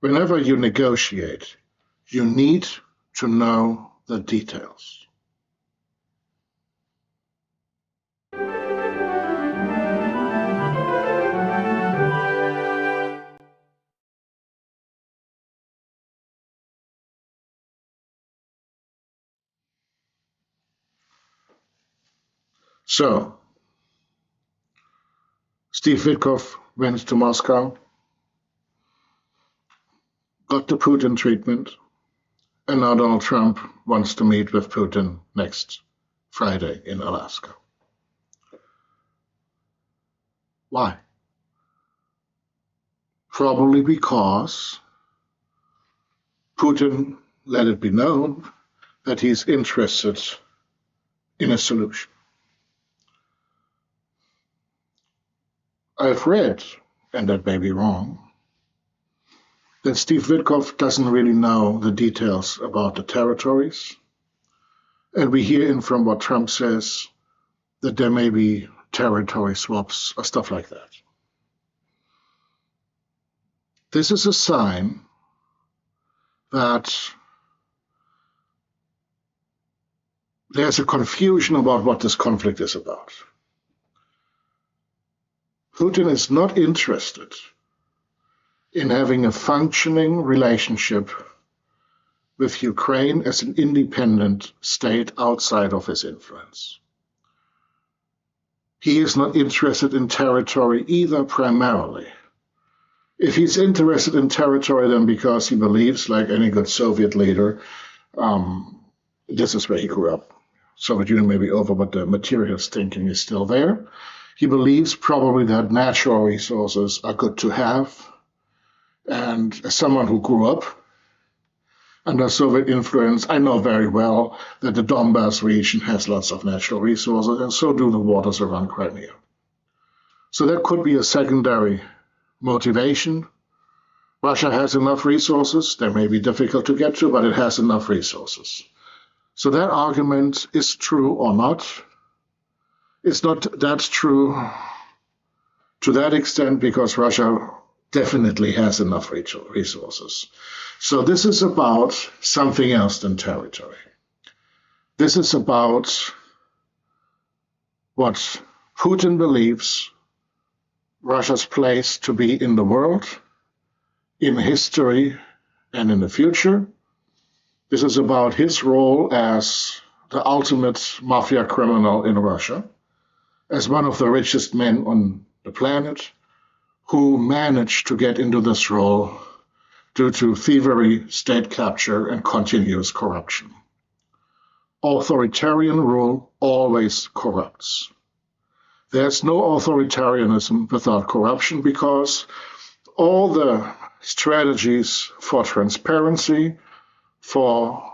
Whenever you negotiate, you need to know the details. So, Steve Witkoff went to Moscow, got the Putin treatment, and now Donald Trump wants to meet with Putin next Friday in Alaska. Why? Probably because Putin let it be known that he's interested in a solution. I've read, and that may be wrong, that Steve Witkoff doesn't really know the details about the territories. And we hear in from what Trump says that there may be territory swaps or stuff like that. This is a sign that there's a confusion about what this conflict is about. Putin is not interested in having a functioning relationship with Ukraine as an independent state outside of his influence. He is not interested in territory either, primarily. If he's interested in territory, then because he believes, like any good Soviet leader, this is where he grew up. Soviet Union may be over, but the materialist thinking is still there. He believes probably that natural resources are good to have. And as someone who grew up under Soviet influence, I know very well that the Donbass region has lots of natural resources, and so do the waters around Crimea. So that could be a secondary motivation. Russia has enough resources. They may be difficult to get to, but it has enough resources. So that argument is true or not. It's not that true to that extent because Russia definitely has enough resources. So this is about something else than territory. This is about what Putin believes Russia's place to be in the world, in history, and in the future. This is about his role as the ultimate mafia criminal in Russia, as one of the richest men on the planet, who managed to get into this role due to thievery, state capture, and continuous corruption. Authoritarian rule always corrupts. There's no authoritarianism without corruption because all the strategies for transparency, for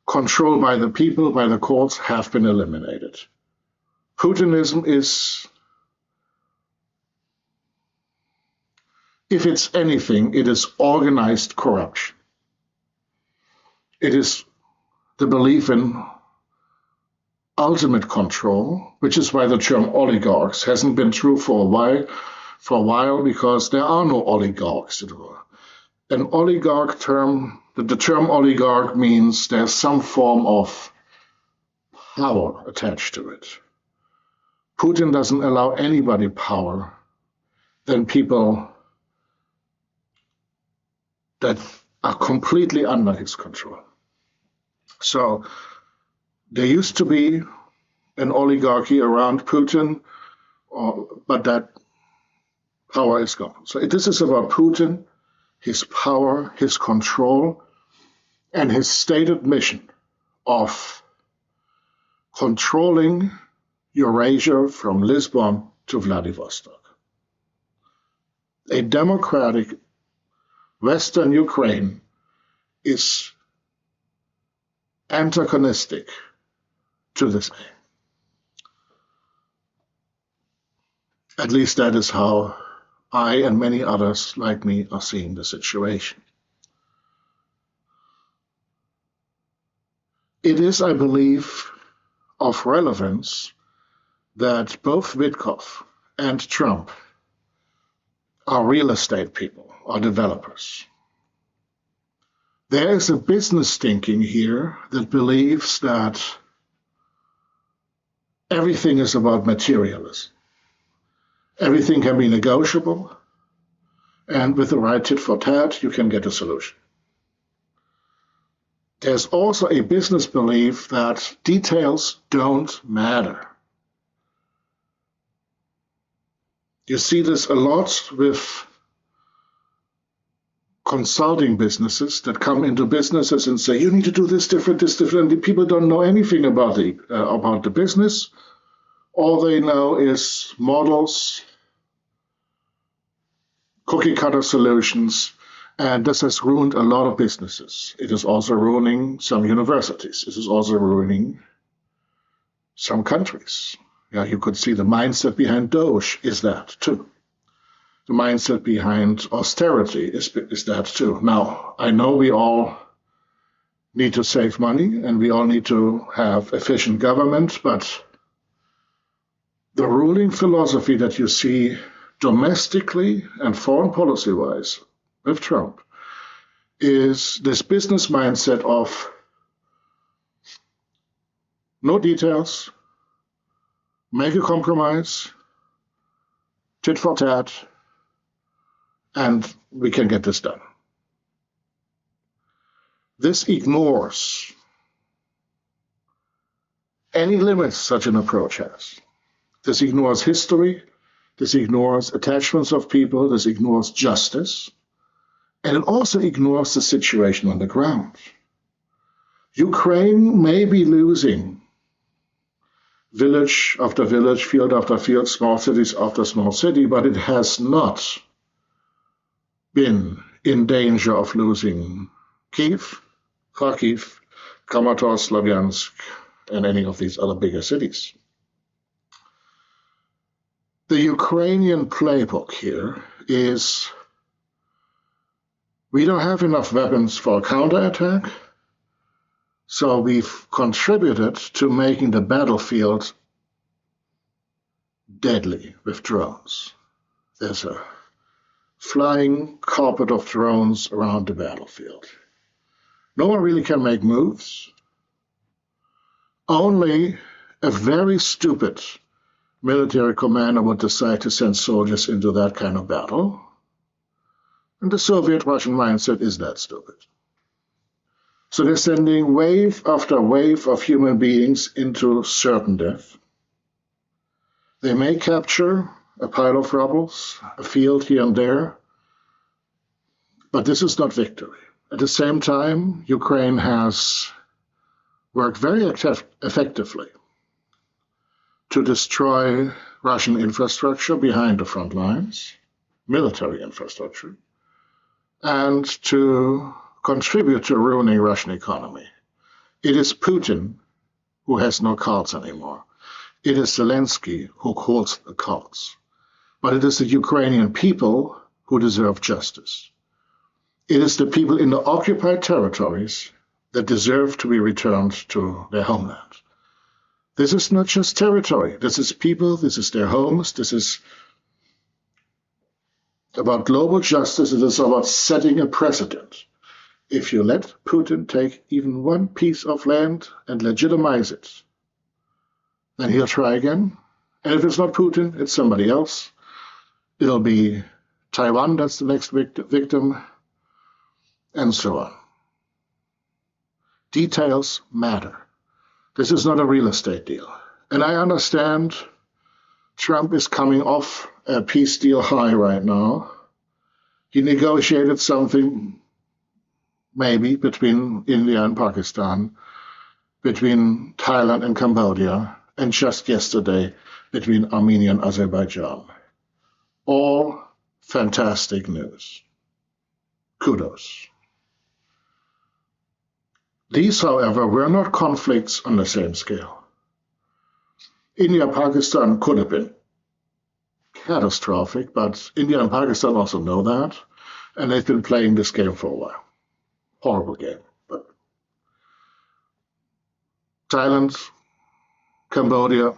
control by the people, by the courts, have been eliminated. Putinism is, if it's anything, it is organized corruption. It is the belief in ultimate control, which is why the term oligarchs hasn't been true for a while because there are no oligarchs at all. An oligarch term, the term oligarch means there's some form of power attached to it. Putin doesn't allow anybody power than people that are completely under his control. So there used to be an oligarchy around Putin, but that power is gone. So this is about Putin, his power, his control, and his stated mission of controlling Eurasia from Lisbon to Vladivostok. A democratic Western Ukraine is antagonistic to this aim. At least that is how I and many others like me are seeing the situation. It is, I believe, of relevance that both Witkoff and Trump are real estate people, are developers. There is a business thinking here that believes that everything is about materialism. Everything can be negotiable, and with the right tit-for-tat, you can get a solution. There's also a business belief that details don't matter. You see this a lot with consulting businesses that come into businesses and say, you need to do this different, and the people don't know anything about the business. All they know is models, cookie cutter solutions, and this has ruined a lot of businesses. It is also ruining some universities. It is also ruining some countries. Yeah, you could see the mindset behind Doge is that too. The mindset behind austerity is that too. Now, I know we all need to save money and we all need to have efficient government, but the ruling philosophy that you see domestically and foreign policy-wise with Trump is this business mindset of no details, make a compromise, tit for tat, and we can get this done. This ignores any limits such an approach has. This ignores history, this ignores attachments of people, this ignores justice, and it also ignores the situation on the ground. Ukraine may be losing village after village, field after field, small cities after small city, but it has not been in danger of losing Kyiv, Kharkiv, Kramatorsk, Slavyansk, and any of these other bigger cities. The Ukrainian playbook here is we don't have enough weapons for a counterattack, so we've contributed to making the battlefield deadly with drones. There's a flying carpet of drones around the battlefield. No one really can make moves. Only a very stupid military commander would decide to send soldiers into that kind of battle. And the Soviet-Russian mindset is that stupid. So they're sending wave after wave of human beings into certain death. They may capture a pile of rubble, a field here and there, but this is not victory. At the same time, Ukraine has worked very effectively to destroy Russian infrastructure behind the front lines, military infrastructure, and to contribute to ruining Russian economy. It is Putin who has no cards anymore. It is Zelensky who holds the cards. But it is the Ukrainian people who deserve justice. It is the people in the occupied territories that deserve to be returned to their homeland. This is not just territory. This is people. This is their homes. This is about global justice. It is about setting a precedent. If you let Putin take even one piece of land and legitimize it, then he'll try again. And if it's not Putin, it's somebody else. It'll be Taiwan that's the next victim, and so on. Details matter. This is not a real estate deal. And I understand Trump is coming off a peace deal high right now. He negotiated something maybe between India and Pakistan, between Thailand and Cambodia, and just yesterday between Armenia and Azerbaijan. All fantastic news. Kudos. These, however, were not conflicts on the same scale. India-Pakistan could have been catastrophic, but India and Pakistan also know that, and they've been playing this game for a while. Horrible game, but Thailand, Cambodia,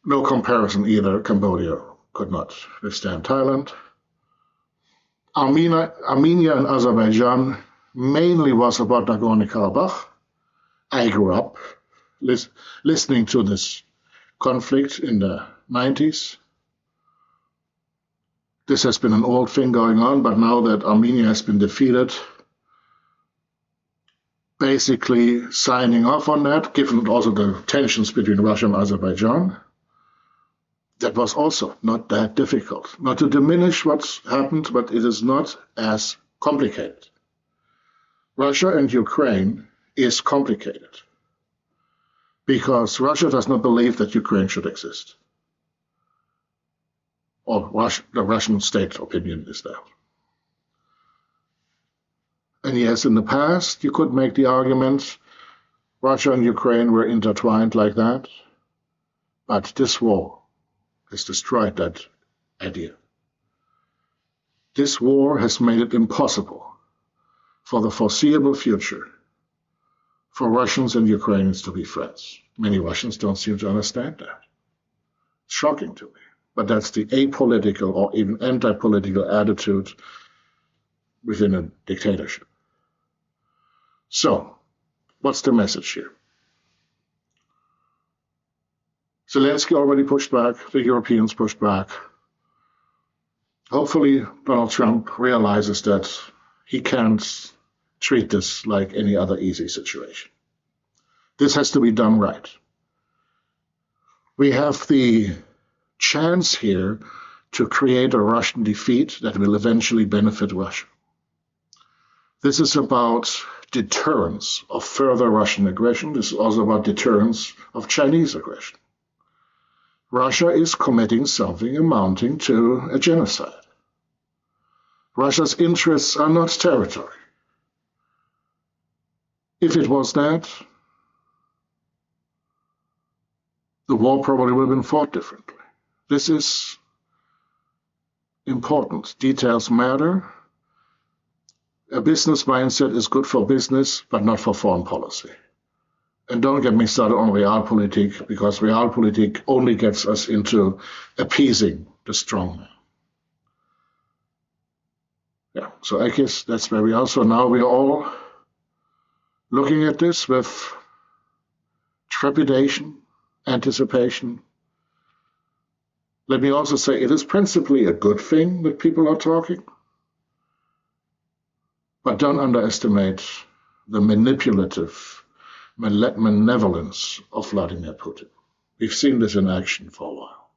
no comparison either. Cambodia could not withstand Thailand. Armenia and Azerbaijan mainly was about Nagorno-Karabakh. I grew up listening to this conflict in the 90s. This has been an old thing going on, but now that Armenia has been defeated, basically signing off on that, given also the tensions between Russia and Azerbaijan, that was also not that difficult. Not to diminish what's happened, but it is not as complicated. Russia and Ukraine is complicated because Russia does not believe that Ukraine should exist. Or the Russian state opinion is that. And yes, in the past, you could make the argument Russia and Ukraine were intertwined like that, but this war has destroyed that idea. This war has made it impossible for the foreseeable future for Russians and Ukrainians to be friends. Many Russians don't seem to understand that. It's shocking to me. But that's the apolitical or even anti-political attitude within a dictatorship. So, what's the message here? Zelensky already pushed back, the Europeans pushed back. Hopefully, Donald Trump realizes that he can't treat this like any other easy situation. This has to be done right. We have the chance here to create a Russian defeat that will eventually benefit Russia. This is about deterrence of further Russian aggression. This is also about deterrence of Chinese aggression. Russia is committing something amounting to a genocide. Russia's interests are not territory. If it was that, the war probably would have been fought differently. This is important. Details matter. A business mindset is good for business, but not for foreign policy. And don't get me started on realpolitik, because realpolitik only gets us into appeasing the strong man. Yeah, so I guess that's where we are. So now we are all looking at this with trepidation, anticipation. Let me also say it is principally a good thing that people are talking, but don't underestimate the manipulative malevolence of Vladimir Putin. We've seen this in action for a while.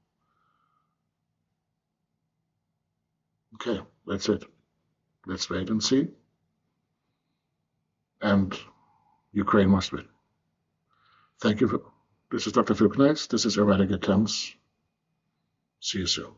Okay, that's it. Let's wait and see. And Ukraine must win. Thank you. This is Dr. Philip Knights. This is Erratic Attempts. See you soon.